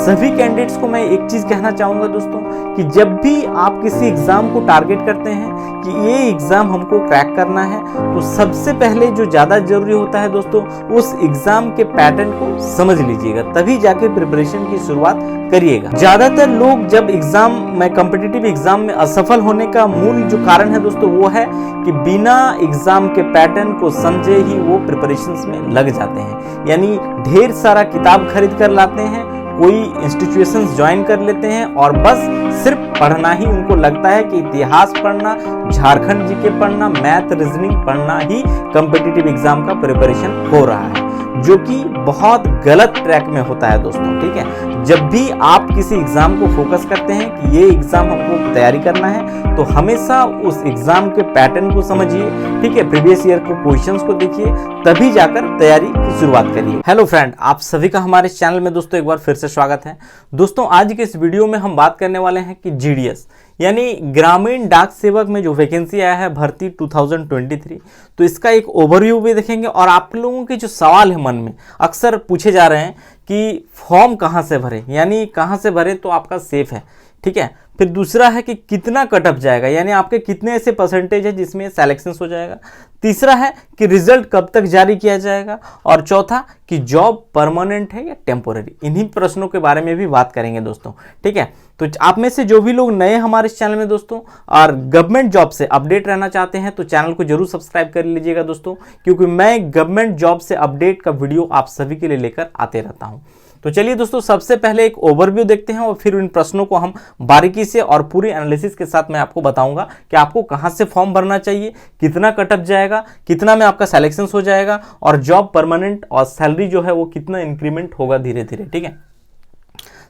सभी कैंडिडेट्स को मैं एक चीज कहना चाहूंगा दोस्तों कि जब भी आप किसी एग्जाम को टारगेट करते हैं कि ये एग्जाम हमको क्रैक करना है, तो सबसे पहले जो ज्यादा जरूरी होता है दोस्तों, उस एग्जाम के पैटर्न को समझ लीजिएगा, तभी जाके प्रिपरेशन की शुरुआत करिएगा। ज्यादातर लोग जब एग्जाम में कॉम्पिटिटिव एग्जाम में असफल होने का मूल जो कारण है दोस्तों, वो है कि बिना एग्जाम के पैटर्न को समझे ही वो प्रिपरेशंस में लग जाते हैं। यानी ढेर सारा किताब खरीद कर लाते हैं, कोई इंस्टीट्यूशंस ज्वाइन कर लेते हैं और बस सिर्फ पढ़ना ही उनको लगता है कि इतिहास पढ़ना, झारखंड जीके पढ़ना, मैथ रीजनिंग पढ़ना ही कॉम्पिटिटिव एग्जाम का प्रिपरेशन हो रहा है, जो कि बहुत गलत ट्रैक में होता है दोस्तों। ठीक है, जब भी आप किसी एग्जाम को फोकस करते हैं कि ये एग्जाम हमको तैयारी करना है, तो हमेशा उस एग्जाम के पैटर्न को समझिए। ठीक है, प्रीवियस ईयर को क्वेश्चंस को देखिए, तभी जाकर तैयारी की शुरुआत करिए। हेलो फ्रेंड, आप सभी का हमारे चैनल में दोस्तों एक बार फिर से स्वागत है। दोस्तों आज के इस वीडियो में हम बात करने वाले हैं कि जीडीएस यानी ग्रामीण डाक सेवक में जो वैकेंसी आया है भर्ती 2023, तो इसका एक ओवरव्यू भी देखेंगे। और आप लोगों के जो सवाल है मन में अक्सर पूछे जा रहे हैं कि फॉर्म कहाँ से भरे, यानी कहाँ से भरे तो आपका सेफ है। ठीक है, फिर दूसरा है कि कितना कट ऑफ जाएगा, यानी आपके कितने ऐसे परसेंटेज है जिसमें सिलेक्शन हो जाएगा। तीसरा है कि रिजल्ट कब तक जारी किया जाएगा। और चौथा कि जॉब परमानेंट है या टेम्पोररी। इन्हीं प्रश्नों के बारे में भी बात करेंगे दोस्तों। ठीक है, तो आप में से जो भी लोग नए हमारे इस चैनल में दोस्तों और गवर्नमेंट जॉब से अपडेट रहना चाहते हैं, तो चैनल को जरूर सब्सक्राइब कर लीजिएगा दोस्तों, क्योंकि मैं गवर्नमेंट जॉब से अपडेट का वीडियो आप सभी के लिए लेकर आते रहता हूं। तो चलिए दोस्तों, सबसे पहले एक ओवरव्यू देखते हैं और फिर इन प्रश्नों को हम बारीकी से और पूरी एनालिसिस के साथ मैं आपको बताऊंगा कि आपको कहां से फॉर्म भरना चाहिए, कितना कट ऑफ जाएगा, कितना में आपका सिलेक्शन हो जाएगा, और जॉब परमानेंट और सैलरी जो है वो कितना इंक्रीमेंट होगा धीरे धीरे। ठीक है,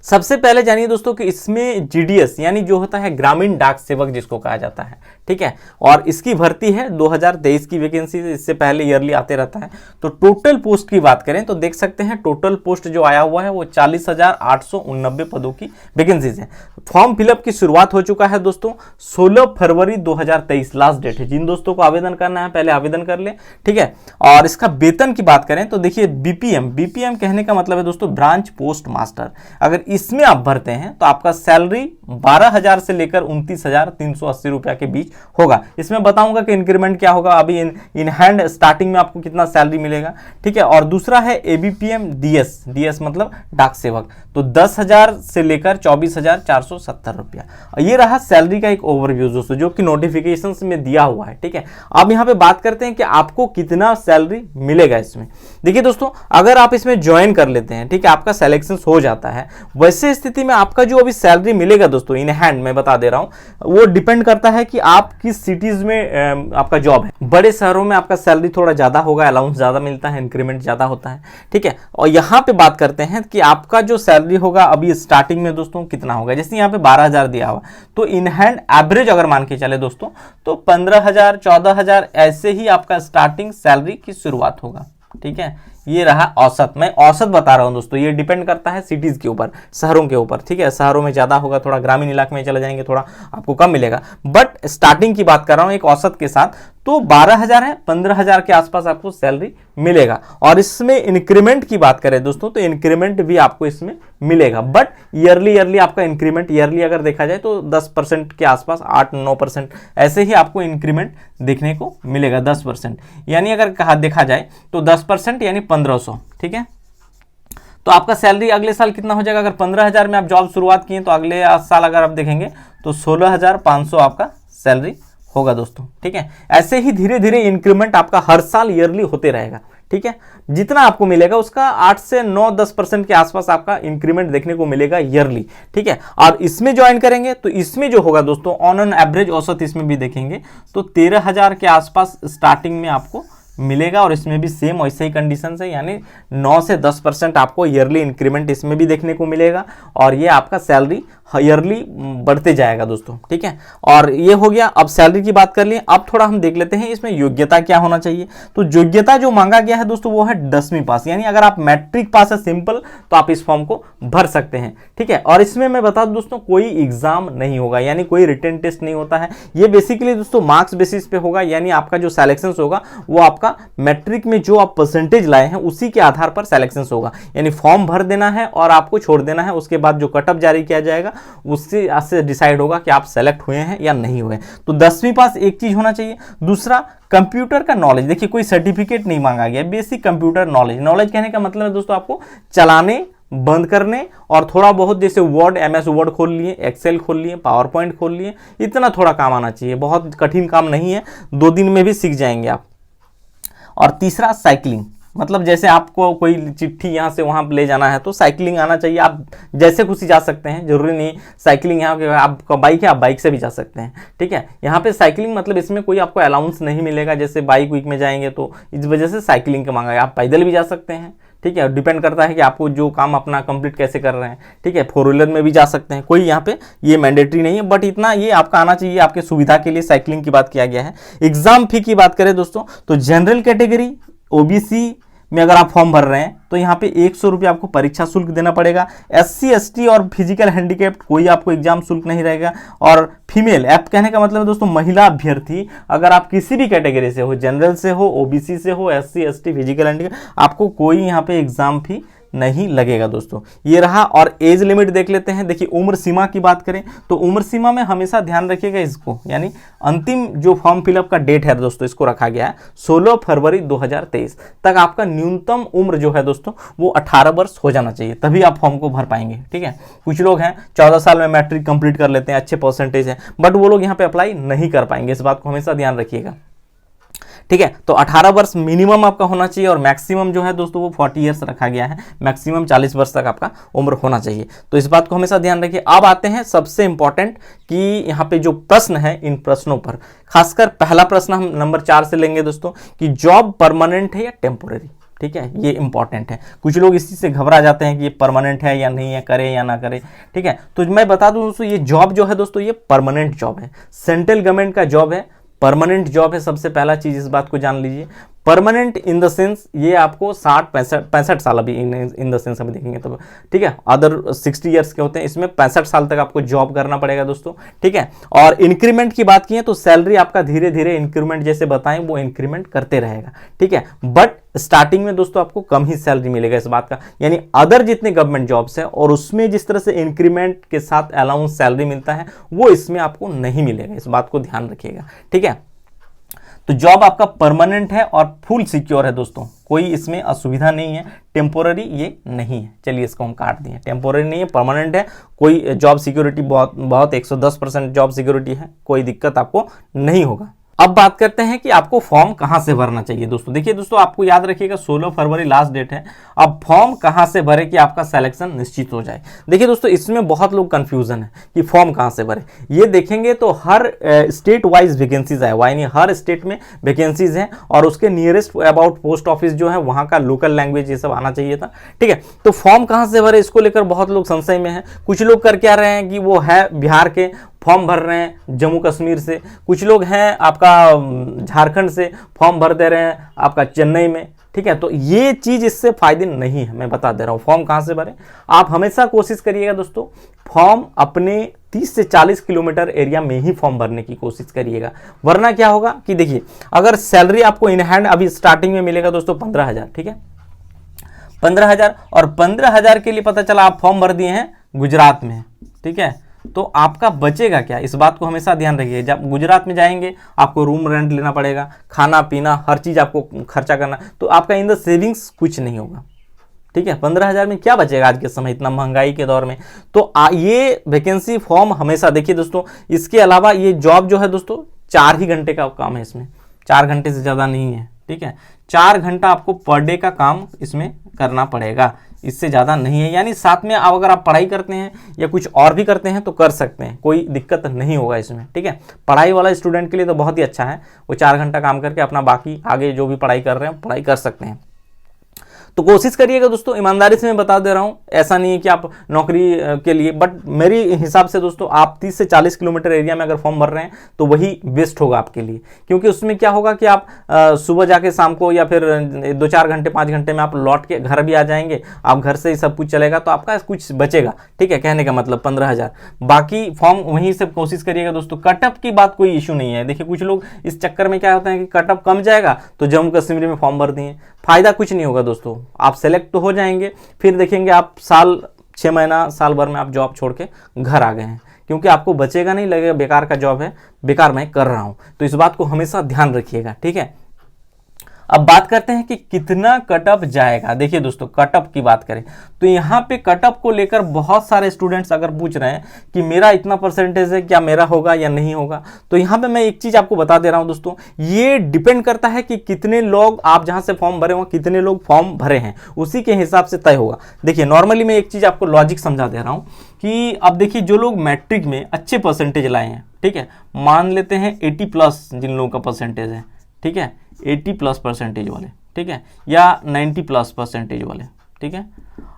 सबसे पहले जानिए दोस्तों कि इसमें जीडीएस यानी जो होता है ग्रामीण डाक सेवक जिसको कहा जाता है, ठीक है, और इसकी भर्ती है 2023 की वैकेंसी, इससे पहले ईयरली आते रहता है। तो टोटल पोस्ट की बात करें तो देख सकते हैं टोटल पोस्ट जो आया हुआ है वो 40,889 पदों की वैकेंसीज है। फॉर्म फिलअप की शुरुआत हो चुका है दोस्तों, 16 फरवरी 2023 लास्ट डेट है। जिन दोस्तों को आवेदन करना है पहले आवेदन कर ले। ठीक है, और इसका वेतन की बात करें तो देखिए बीपीएम कहने का मतलब है दोस्तों ब्रांच पोस्ट मास्टर। अगर इसमें आप भरते हैं तो आपका सैलरी 12,000 से लेकर 29,380 रुपया के बीच होगा। इसमें बताऊंगा कि इंक्रीमेंट क्या होगा, अभी इन हैंड स्टार्टिंग में आपको कितना सैलरी मिलेगा। ठीक है, और दूसरा है एबीपीएम डीएस मतलब डाक सेवक, तो 10,000 से लेकर 24,470 रुपया। ये रहा सैलरी का एक ओवरव्यू दोस्तों, जो कि नोटिफिकेशन में दिया हुआ है। ठीक है, अब यहाँ पे बात करते हैं कि आपको कितना सैलरी मिलेगा इसमें। देखिए दोस्तों, अगर आप इसमें ज्वाइन कर लेते हैं, ठीक है, आपका सिलेक्शन हो जाता है, वैसे स्थिति में आपका जो अभी सैलरी मिलेगा दोस्तों इन हैंड मैं बता दे रहा हूं, वो डिपेंड करता है कि आप किस सिटीज में आपका जॉब है। बड़े शहरों में आपका सैलरी थोड़ा ज्यादा होगा, अलाउंस ज्यादा मिलता है, इंक्रीमेंट ज्यादा होता है। ठीक है, और यहाँ पे बात करते हैं कि आपका जो सैलरी होगा अभी स्टार्टिंग में दोस्तों कितना होगा। जैसे यहाँ पे 12,000 दिया हुआ, तो इन हैंड एवरेज अगर मान के चले दोस्तों तो 15,000 14,000 ऐसे ही आपका स्टार्टिंग सैलरी की शुरुआत होगा। ठीक है, ये रहा औसत, मैं औसत बता रहा हूं दोस्तों, ये डिपेंड करता है सिटीज के ऊपर, शहरों के ऊपर। ठीक है, शहरों में ज्यादा होगा, थोड़ा ग्रामीण इलाके में चले जाएंगे थोड़ा आपको कम मिलेगा, बट स्टार्टिंग की बात कर रहा हूं एक औसत के साथ, तो 12,000 है, 15,000 के आसपास आपको सैलरी मिलेगा। और इसमें इंक्रीमेंट की बात करें दोस्तों तो इंक्रीमेंट भी आपको इसमें मिलेगा, बट ईयरली आपका इंक्रीमेंट ईयरली अगर देखा जाए तो 10% के आसपास, 8-9% ऐसे ही आपको इंक्रीमेंट देखने को मिलेगा। 10% यानी अगर कहा देखा जाए तो 10% यानी 1,500। ठीक है, तो आपका सैलरी अगले साल कितना हो जाएगा। अगर 15,000 में आप जॉब शुरुआत किए तो अगले साल अगर आप देखेंगे तो 16,500 आपका सैलरी होगा दोस्तों। ठीक है, ऐसे ही धीरे धीरे इंक्रीमेंट आपका हर साल ईयरली होते रहेगा। ठीक है, जितना आपको मिलेगा उसका 8 से 9-10% के आसपास आपका इंक्रीमेंट देखने को मिलेगा ईयरली। ठीक है, और इसमें ज्वाइन करेंगे तो इसमें जो होगा दोस्तों ऑन एन एवरेज औसत इसमें भी देखेंगे तो 13,000 के आसपास स्टार्टिंग में आपको मिलेगा। और इसमें भी सेम वैसे ही कंडीशन है, यानी 9 से 10% आपको ईयरली इंक्रीमेंट इसमें भी देखने को मिलेगा। और ये आपका सैलरी ईयरली बढ़ते जाएगा दोस्तों, ठीक है। और ये हो गया, अब सैलरी की बात कर लिए। अब थोड़ा हम देख लेते हैं इसमें योग्यता क्या होना चाहिए। तो योग्यता जो मांगा गया है दोस्तों वो है 10वीं पास, यानी अगर आप मैट्रिक पास है सिंपल तो आप इस फॉर्म को भर सकते हैं, ठीक है। और इसमें मैं बता दूं दोस्तों कोई एग्जाम नहीं होगा, यानी कोई रिटन टेस्ट नहीं होता है। ये बेसिकली दोस्तों मार्क्स बेसिस पे होगा, यानी आपका जो सिलेक्शन होगा वो आपका मैट्रिक में जो आप परसेंटेज लाए हैं उसी के आधार पर सिलेक्शन होगा। यानी फॉर्म भर देना है और आपको छोड़ देना है, उसके बाद जो कटअप जारी किया जाएगा उससे डिसाइड होगा कि आप सेलेक्ट हुए हैं या नहीं हुए। तो 10वीं पास एक चीज होना चाहिए। दूसरा, कंप्यूटर का नॉलेज। देखिए कोई सर्टिफिकेट नहीं मांगा गया, बेसिक कंप्यूटर नॉलेज। नॉलेज कहने का मतलब है दोस्तों आपको चलाने, बंद करने और थोड़ा बहुत जैसे वर्ड, MS वर्ड खोल लिए, एक्सेल खोल लिए, पावर पॉइंट खोल लिए, इतना थोड़ा काम आना चाहिए। बहुत कठिन काम नहीं है, 2 दिन में भी सीख जाएंगे आप। और तीसरा, साइकिलिंग। मतलब जैसे आपको कोई चिट्ठी यहाँ से वहाँ ले जाना है तो साइकिलिंग आना चाहिए। आप जैसे खुशी जा सकते हैं, जरूरी नहीं साइकिलिंग यहाँ पे आपका बाइक है आप बाइक से भी जा सकते हैं, ठीक है। यहाँ पे साइकिलिंग मतलब इसमें कोई आपको अलाउंस नहीं मिलेगा, जैसे बाइक वीक में जाएंगे तो इस वजह से साइकिलिंग का मांगा है। आप पैदल भी जा सकते हैं, ठीक है। डिपेंड करता है कि आपको जो काम अपना कंप्लीट कैसे कर रहे हैं, ठीक है। 4 व्हीलर में भी जा सकते हैं, कोई यहाँ पे ये मैंडेटरी नहीं है, बट इतना ये आपका आना चाहिए, आपके सुविधा के लिए साइकिलिंग की बात किया गया है। एग्जाम फी की बात करें दोस्तों तो जनरल कैटेगरी, OBC में अगर आप फॉर्म भर रहे हैं तो यहाँ पे 100 रुपये आपको परीक्षा शुल्क देना पड़ेगा। SC ST और फिजिकल हैंडीकैप्ड कोई आपको एग्जाम शुल्क नहीं रहेगा। और फीमेल ऐप कहने का मतलब है दोस्तों महिला अभ्यर्थी, अगर आप किसी भी कैटेगरी से हो, जनरल से हो, OBC से हो, SC ST फिजिकल हैंडीकैप्ड, आपको कोई यहाँ पे एग्जाम फी नहीं लगेगा दोस्तों। ये रहा। और एज लिमिट देख लेते हैं। देखिए उम्र सीमा की बात करें तो उम्र सीमा में हमेशा ध्यान रखिएगा इसको, यानी अंतिम जो फॉर्म फिलअप का डेट है दोस्तों इसको रखा गया है 16 फरवरी 2023 तक। आपका न्यूनतम उम्र जो है दोस्तों वो 18 वर्ष हो जाना चाहिए, तभी आप फॉर्म को भर पाएंगे, ठीक है। कुछ लोग हैं 14 साल में मैट्रिक कंप्लीट कर लेते हैं, अच्छे परसेंटेज है, बट वो लोग यहाँ पे अप्लाई नहीं कर पाएंगे, इस बात को हमेशा ध्यान रखिएगा, ठीक है। तो 18 वर्ष मिनिमम आपका होना चाहिए और मैक्सिमम जो है दोस्तों वो 40 ईयर्स रखा गया है, मैक्सिमम 40 वर्ष तक आपका उम्र होना चाहिए, तो इस बात को हमेशा ध्यान रखिए। अब आते हैं सबसे इंपॉर्टेंट कि यहाँ पे जो प्रश्न है इन प्रश्नों पर, खासकर पहला प्रश्न हम नंबर 4 से लेंगे दोस्तों कि जॉब परमानेंट है या टेम्पोररी, ठीक है। ये इंपॉर्टेंट है, कुछ लोग इसी से घबरा जाते हैं कि ये परमानेंट है या नहीं है, करे या ना करे, ठीक है। तो मैं बता दूं दोस्तों ये जॉब जो है दोस्तों ये परमानेंट जॉब है, सेंट्रल गवर्नमेंट का जॉब है, परमानेंट जॉब है। सबसे पहला चीज इस बात को जान लीजिए, परमानेंट इन द सेंस ये आपको 65 साल अभी इन द सेंस अभी देखेंगे तो, ठीक है। अदर 60 ईयर्स के होते हैं, इसमें 65 साल तक आपको जॉब करना पड़ेगा दोस्तों, ठीक है। और इंक्रीमेंट की बात की है तो सैलरी आपका धीरे धीरे इंक्रीमेंट जैसे बताएं वो इंक्रीमेंट करते रहेगा, ठीक है। बट स्टार्टिंग में दोस्तों आपको कम ही सैलरी मिलेगा, इस बात का, यानी अदर जितने गवर्नमेंट जॉब्स है और उसमें जिस तरह से इंक्रीमेंट के साथ अलाउंस सैलरी मिलता है वो इसमें आपको नहीं मिलेगा, इस बात को ध्यान रखिएगा, ठीक है। तो जॉब आपका परमानेंट है और फुल सिक्योर है दोस्तों, कोई इसमें असुविधा नहीं है। टेम्पोररी ये नहीं है, चलिए इसको हम काट दिए, टेम्पोररी नहीं है, परमानेंट है। कोई जॉब सिक्योरिटी बहुत 110% जॉब सिक्योरिटी है, कोई दिक्कत आपको नहीं होगा। अब बात करते हैं कि आपको फॉर्म कहां से भरना चाहिए दोस्तों। देखिए दोस्तों आपको याद रखिएगा 16 फरवरी लास्ट डेट है। अब फॉर्म कहां से भरे कि आपका सिलेक्शन निश्चित हो जाए। देखिए दोस्तों इसमें बहुत लोग कंफ्यूजन है कि फॉर्म कहां से भरे। ये देखेंगे तो हर स्टेट वाइज वैकेंसीज है, यानी हर स्टेट में वैकेंसीज है और उसके नियरेस्ट अबाउट पोस्ट ऑफिस जो है वहां का लोकल लैंग्वेज ये सब आना चाहिए था, ठीक है। तो फॉर्म कहां से भरे इसको लेकर बहुत लोग संशय में है। कुछ लोग कर क्या रहे हैं कि वो है बिहार के, फॉर्म भर रहे हैं जम्मू कश्मीर से, कुछ लोग हैं आपका झारखंड से, फॉर्म भर दे रहे हैं आपका चेन्नई में, ठीक है। तो ये चीज इससे फायदे नहीं है, मैं बता दे रहा हूं। फॉर्म कहां से भरें, आप हमेशा कोशिश करिएगा दोस्तों फॉर्म अपने 30 से 40 किलोमीटर एरिया में ही फॉर्म भरने की कोशिश करिएगा। वरना क्या होगा कि देखिए अगर सैलरी आपको इन हैंड अभी स्टार्टिंग में मिलेगा दोस्तों 15,000, ठीक है, 15,000, और 15,000 के लिए पता चला आप फॉर्म भर दिए हैं गुजरात में, ठीक है, तो आपका बचेगा क्या, इस बात को हमेशा ध्यान रखिए। जब गुजरात में जाएंगे आपको रूम रेंट लेना पड़ेगा, खाना पीना हर चीज आपको खर्चा करना, तो आपका इन द सेविंग्स कुछ नहीं होगा, ठीक है। 15,000 में क्या बचेगा आज के समय इतना महंगाई के दौर में। तो ये वैकेंसी फॉर्म हमेशा देखिए दोस्तों। इसके अलावा ये जॉब जो है दोस्तों 4 ही घंटे का काम है, इसमें 4 घंटे से ज़्यादा नहीं है, ठीक है। 4 घंटा आपको पर डे का काम इसमें करना पड़ेगा, इससे ज़्यादा नहीं है। यानी साथ में अगर आप पढ़ाई करते हैं या कुछ और भी करते हैं तो कर सकते हैं, कोई दिक्कत नहीं होगा इसमें, ठीक है। पढ़ाई वाला स्टूडेंट के लिए तो बहुत ही अच्छा है, वो 4 घंटा काम करके अपना बाकी आगे जो भी पढ़ाई कर रहे हैं पढ़ाई कर सकते हैं। तो कोशिश करिएगा दोस्तों, ईमानदारी से मैं बता दे रहा हूं, ऐसा नहीं है कि आप नौकरी के लिए, बट मेरी हिसाब से दोस्तों आप 30 से 40 किलोमीटर एरिया में अगर फॉर्म भर रहे हैं तो वही बेस्ट होगा आपके लिए। क्योंकि उसमें क्या होगा कि आप सुबह जाके शाम को या फिर 2-4 घंटे 5 घंटे में आप लौट के घर भी आ जाएंगे, आप घर से ही सब कुछ चलेगा, तो आपका कुछ बचेगा। ठीक है, कहने का मतलब 15,000, बाकी फॉर्म वहीं से कोशिश करिएगा दोस्तों। कटअप की बात कोई इशू नहीं है। देखिए कुछ लोग इस चक्कर में क्या होता है कि कटअप कम जाएगा तो जम्मू कश्मीर में फॉर्म भर दिए, फायदा कुछ नहीं होगा दोस्तों। आप सेलेक्ट तो हो जाएंगे, फिर देखेंगे आप 6 महीना साल भर में आप जॉब छोड़ के घर आ गए हैं, क्योंकि आपको बचेगा नहीं, लगेगा बेकार का जॉब है, बेकार मैं कर रहा हूं। तो इस बात को हमेशा ध्यान रखिएगा। ठीक है, अब बात करते हैं कि कितना कटअप जाएगा। देखिए दोस्तों, कटअप की बात करें तो यहाँ पे कटअप को लेकर बहुत सारे स्टूडेंट्स अगर पूछ रहे हैं कि मेरा इतना परसेंटेज है, क्या मेरा होगा या नहीं होगा, तो यहाँ पे मैं एक चीज आपको बता दे रहा हूँ दोस्तों, ये डिपेंड करता है कि कितने लोग आप जहाँ से फॉर्म भरे हो, कितने लोग फॉर्म भरे हैं, उसी के हिसाब से तय होगा। देखिए नॉर्मली मैं एक चीज आपको लॉजिक समझा दे रहा हूँ कि अब देखिए जो लोग मैट्रिक में अच्छे परसेंटेज लाए हैं, ठीक है, मान लेते हैं 80+ जिन लोगों का परसेंटेज है, ठीक है, 80+ परसेंटेज वाले, ठीक है, या 90+ परसेंटेज वाले, ठीक है।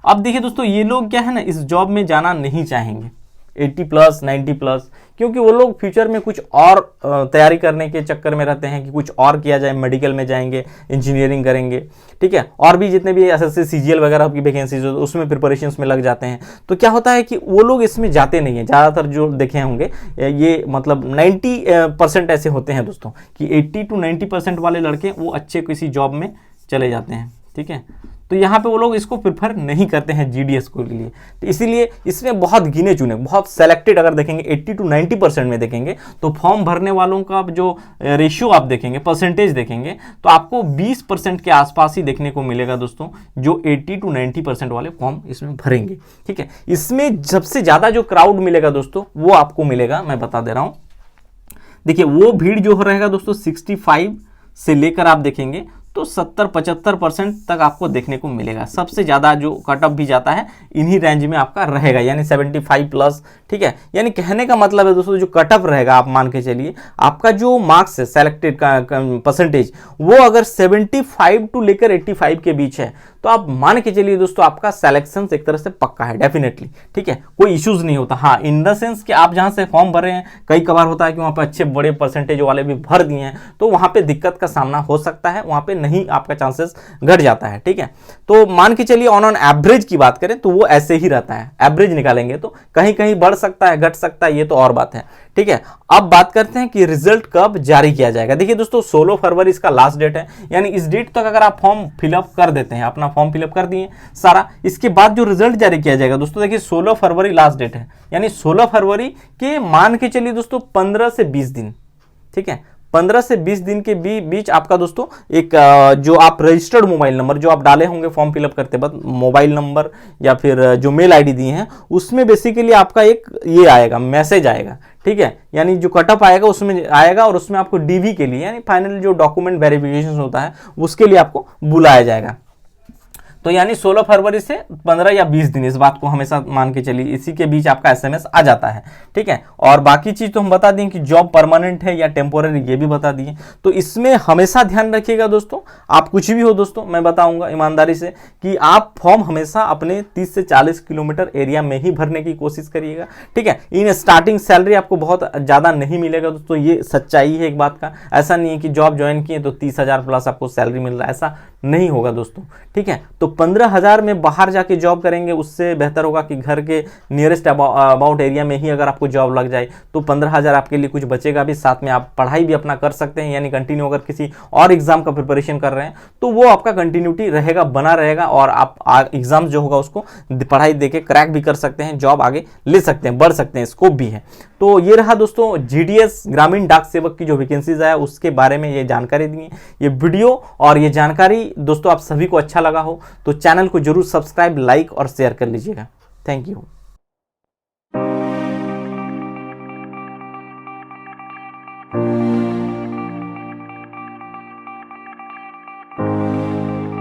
अब देखिए दोस्तों, ये लोग क्या है ना, इस जॉब में जाना नहीं चाहेंगे 80+, 90+, क्योंकि वो लोग फ्यूचर में कुछ और तैयारी करने के चक्कर में रहते हैं कि कुछ और किया जाए, मेडिकल में जाएंगे, इंजीनियरिंग करेंगे, ठीक है, और भी जितने भी एसएससी सीजीएल वगैरह की वैकेंसीज हो उसमें प्रिपरेशंस में लग जाते हैं। तो क्या होता है कि वो लोग इसमें जाते नहीं हैं, ज़्यादातर जो देखे होंगे ये मतलब 90% ऐसे होते हैं दोस्तों कि 80 to 90% वाले लड़के वो अच्छे किसी जॉब में चले जाते हैं। ठीक है, तो यहाँ पे वो लोग इसको प्रेफर नहीं करते हैं जीडीएस को के लिए। तो इसीलिए इसमें बहुत गिने चुने, बहुत सेलेक्टेड अगर देखेंगे 80 to 90% में देखेंगे तो फॉर्म भरने वालों का जो रेशियो आप देखेंगे, परसेंटेज देखेंगे, तो आपको 20% के आसपास ही देखने को मिलेगा दोस्तों, जो 80 to 90% वाले फॉर्म इसमें भरेंगे। ठीक है, इसमें सबसे ज़्यादा जो क्राउड मिलेगा दोस्तों वो आपको मिलेगा, मैं बता दे रहा हूँ। देखिए वो भीड़ जो रहेगा दोस्तों 65 से लेकर आप देखेंगे तो 70-75% तक आपको देखने को मिलेगा। सबसे ज़्यादा जो कटअप भी जाता है इन्हीं रेंज में आपका रहेगा, यानी 75+। ठीक है, यानी कहने का मतलब है दोस्तों, जो कटअप रहेगा आप मान के चलिए, आपका जो मार्क्स है सेलेक्टेड का परसेंटेज, वो अगर 75 to लेकर 85 के बीच है तो आप मान के चलिए दोस्तों आपका सिलेक्शन एक तरह से पक्का है डेफिनेटली। ठीक है, कोई इश्यूज नहीं होता। हाँ, इन द सेंस कि आप जहाँ से फॉर्म भर रहे हैं, कई कबार होता है कि वहाँ पे अच्छे बड़े परसेंटेज वाले भी भर दिए हैं, तो वहाँ पे दिक्कत का सामना हो सकता है, वहाँ पे नहीं आपका चांसेस घट जाता है। ठीक है, तो मान के चलिए ऑन एवरेज की बात करें तो वो ऐसे ही रहता है, एवरेज निकालेंगे तो कहीं कहीं बढ़ सकता है, घट सकता है, ये तो और बात है। ठीक है, अब बात करते हैं कि रिजल्ट कब जारी किया जाएगा। देखिए दोस्तों 16 फरवरी इसका लास्ट डेट है, यानी इस डेट तक अगर आप फॉर्म फिलअप कर देते हैं, अपना फॉर्म फिलअप कर दिए सारा, इसके बाद जो रिजल्ट जारी किया जाएगा दोस्तों, देखिए 16 फरवरी लास्ट डेट है, यानी 16 फरवरी के मान के चलिए दोस्तों 15 से 20 दिन। ठीक है, 15 से 20 दिन के बीच आपका दोस्तों एक जो आप रजिस्टर्ड मोबाइल नंबर जो आप डाले होंगे फॉर्म फिलअप करते वक्त, मोबाइल नंबर या फिर जो मेल आईडी दिए हैं, उसमें बेसिकली आपका एक ये आएगा, मैसेज आएगा। ठीक है, यानी जो कटअप आएगा उसमें आएगा और उसमें आपको डीवी के लिए यानी फाइनल जो डॉक्यूमेंट वेरिफिकेशन होता है उसके लिए आपको बुलाया जाएगा। तो यानी 16 फरवरी से 15 या 20 दिन, इस बात को हमेशा मान के चलिए, इसी के बीच आपका एसएमएस आ जाता है। ठीक है, और बाकी चीज तो हम बता दें कि जॉब परमानेंट है या टेम्पोररी, ये भी बता दिए। तो इसमें हमेशा ध्यान रखिएगा दोस्तों, आप कुछ भी हो दोस्तों, मैं बताऊंगा ईमानदारी से कि आप फॉर्म हमेशा अपने 30 से 40 किलोमीटर एरिया में ही भरने की कोशिश करिएगा। ठीक है, इन स्टार्टिंग सैलरी आपको बहुत ज्यादा नहीं मिलेगा दोस्तों, ये सच्चाई है एक बात का। ऐसा नहीं है कि जॉब ज्वाइन किए तो 30,000 प्लस आपको सैलरी मिल रहा है, ऐसा नहीं होगा दोस्तों। ठीक है, तो 15,000 में बाहर जाके जॉब करेंगे, उससे बेहतर होगा कि घर के नियरेस्ट अबाउट एरिया में ही अगर आपको जॉब लग जाए तो 15,000 आपके लिए कुछ बचेगा भी, साथ में आप पढ़ाई भी अपना कर सकते हैं, यानी कंटिन्यू अगर किसी और एग्जाम का प्रिपरेशन कर रहे हैं तो वो आपका कंटिन्यूटी रहेगा, बना रहेगा, और आप एग्जाम जो होगा उसको पढ़ाई देके क्रैक भी कर सकते हैं, जॉब आगे ले सकते हैं, बढ़ सकते हैं, स्कोप भी है। तो ये रहा दोस्तों जीडीएस ग्रामीण डाक सेवक की जो वैकेंसीज है उसके बारे में ये जानकारी दी। ये वीडियो और ये जानकारी दोस्तों आप सभी को अच्छा लगा हो तो चैनल को जरूर सब्सक्राइब, लाइक और शेयर कर लीजिएगा। Thank you.